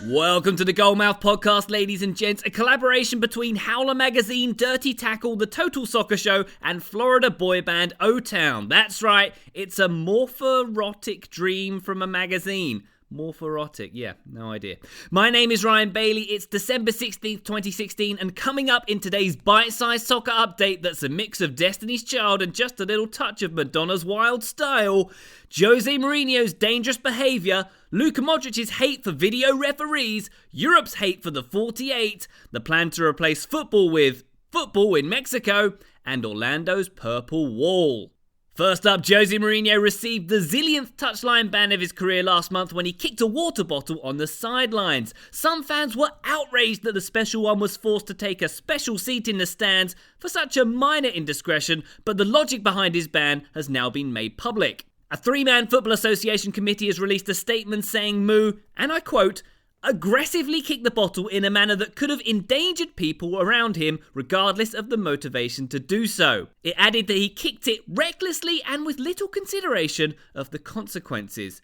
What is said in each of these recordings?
Welcome to the Goalmouth Podcast, ladies and gents, a collaboration between Howler Magazine, Dirty Tackle, The Total Soccer Show, and Florida boy band O-Town. That's right, it's a morphoerotic dream from a magazine. Morphoerotic, yeah, no idea. My name is Ryan Bailey, it's December 16th, 2016, and coming up in today's bite-sized soccer update that's a mix of Destiny's Child and just a little touch of Madonna's wild style, Jose Mourinho's dangerous behaviour, Luka Modric's hate for video referees, Europe's hate for the 48, the plan to replace football with football in Mexico, and Orlando's purple wall. First up, Jose Mourinho received the zillionth touchline ban of his career last month when he kicked a water bottle on the sidelines. Some fans were outraged that the special one was forced to take a special seat in the stands for such a minor indiscretion, but the logic behind his ban has now been made public. A three-man Football Association committee has released a statement saying Mou, and I quote, aggressively kicked the bottle in a manner that could have endangered people around him regardless of the motivation to do so. It added that he kicked it recklessly and with little consideration of the consequences.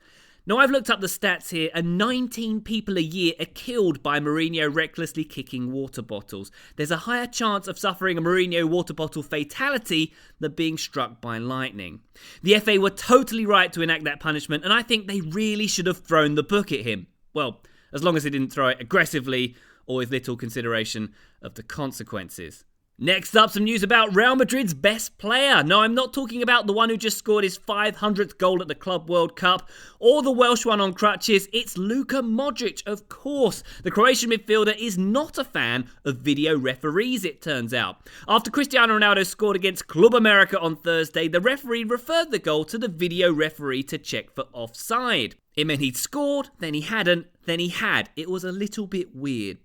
Now, I've looked up the stats here, and 19 people a year are killed by Mourinho recklessly kicking water bottles. There's a higher chance of suffering a Mourinho water bottle fatality than being struck by lightning. The FA were totally right to enact that punishment, and I think they really should have thrown the book at him. Well, as long as they didn't throw it aggressively or with little consideration of the consequences. Next up, some news about Real Madrid's best player. No, I'm not talking about the one who just scored his 500th goal at the Club World Cup or the Welsh one on crutches. It's Luka Modric, of course. The Croatian midfielder is not a fan of video referees, it turns out. After Cristiano Ronaldo scored against Club America on Thursday, the referee referred the goal to the video referee to check for offside. It meant he'd scored, then he hadn't, then he had. It was a little bit weird.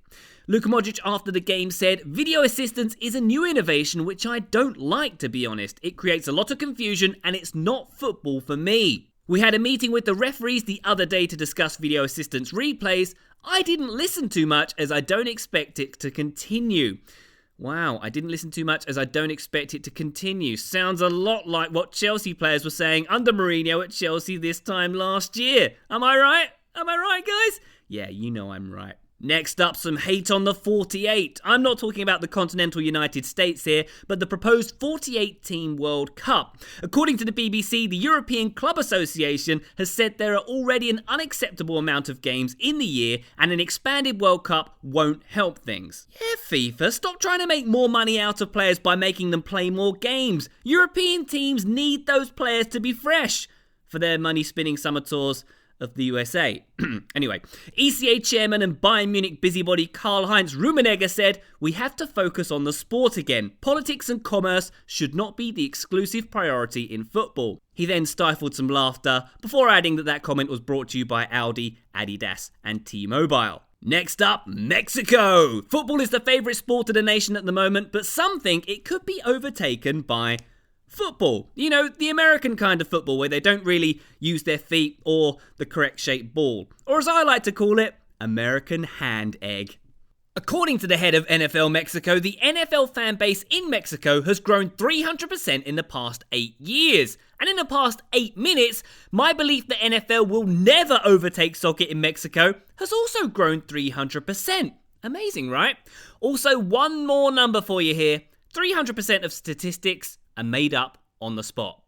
Luka Modric after the game said, video assistance is a new innovation which I don't like, to be honest. It creates a lot of confusion and it's not football for me. We had a meeting with the referees the other day to discuss video assistance replays. I didn't listen too much as I don't expect it to continue. Wow, I didn't listen too much as I don't expect it to continue. Sounds a lot like what Chelsea players were saying under Mourinho at Chelsea this time last year. Am I right? Am I right, guys? Yeah, you know I'm right. Next up, some hate on the 48. I'm not talking about the continental United States here, but the proposed 48-team World Cup. According to the BBC, the European Club Association has said there are already an unacceptable amount of games in the year, and an expanded World Cup won't help things. Yeah, FIFA, stop trying to make more money out of players by making them play more games. European teams need those players to be fresh for their money-spinning summer tours of the USA. Anyway, ECA chairman and Bayern Munich busybody Karlheinz Klinsmann said, we have to focus on the sport again. Politics and commerce should not be the exclusive priority in football. He then stifled some laughter before adding that comment was brought to you by Audi, Adidas and T-Mobile. Next up, Mexico. Football is the favourite sport of the nation at the moment, but some think it could be overtaken by football. You know, the American kind of football where they don't really use their feet or the correct shaped ball. Or as I like to call it, American hand egg. According to the head of NFL Mexico, the NFL fan base in Mexico has grown 300% in the past 8 years. And in the past 8 minutes, my belief that NFL will never overtake soccer in Mexico has also grown 300%. Amazing, right? Also, one more number for you here. 300% of statistics are made up on the spot.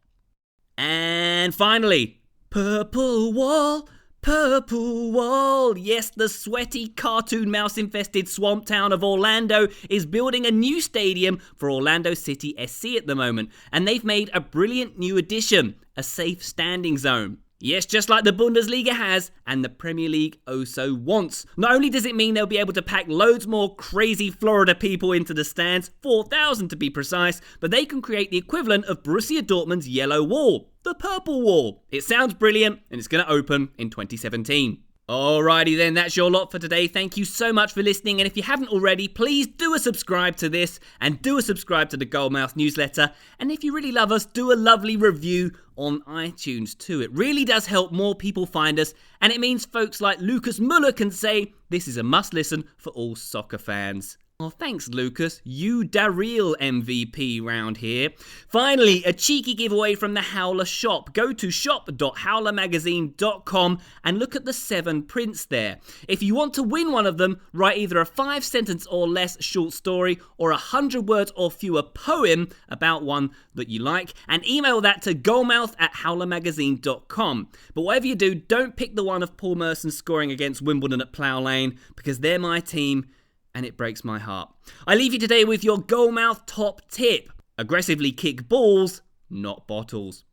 And finally, purple wall, purple wall. Yes, the sweaty cartoon mouse-infested swamp town of Orlando is building a new stadium for Orlando City SC at the moment. And they've made a brilliant new addition, a safe standing zone. Yes, just like the Bundesliga has, and the Premier League also wants. Not only does it mean they'll be able to pack loads more crazy Florida people into the stands, 4,000 to be precise, but they can create the equivalent of Borussia Dortmund's yellow wall, the purple wall. It sounds brilliant, and it's going to open in 2017. Alrighty then, that's your lot for today. Thank you so much for listening, and if you haven't already, please do a subscribe to this, and do a subscribe to the Goalmouth newsletter, and if you really love us, do a lovely review on iTunes too. It really does help more people find us, and it means folks like Lucas Muller can say, this is a must listen for all soccer fans. Well, thanks, Lucas. You da real MVP round here. Finally, a cheeky giveaway from the Howler shop. Go to shop.howlermagazine.com and look at the 7 prints there. If you want to win one of them, write either a 5-sentence or less short story or a 100 words or fewer poem about one that you like, and email that to goalmouth@howlermagazine.com. But whatever you do, don't pick the one of Paul Merson scoring against Wimbledon at Plough Lane, because they're my team and it breaks my heart. I leave you today with your Goalmouth top tip. Aggressively kick balls, not bottles.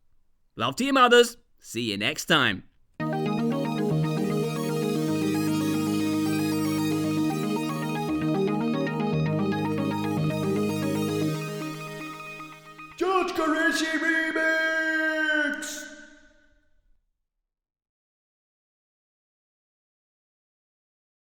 Love to your mothers. See you next time. George Carisi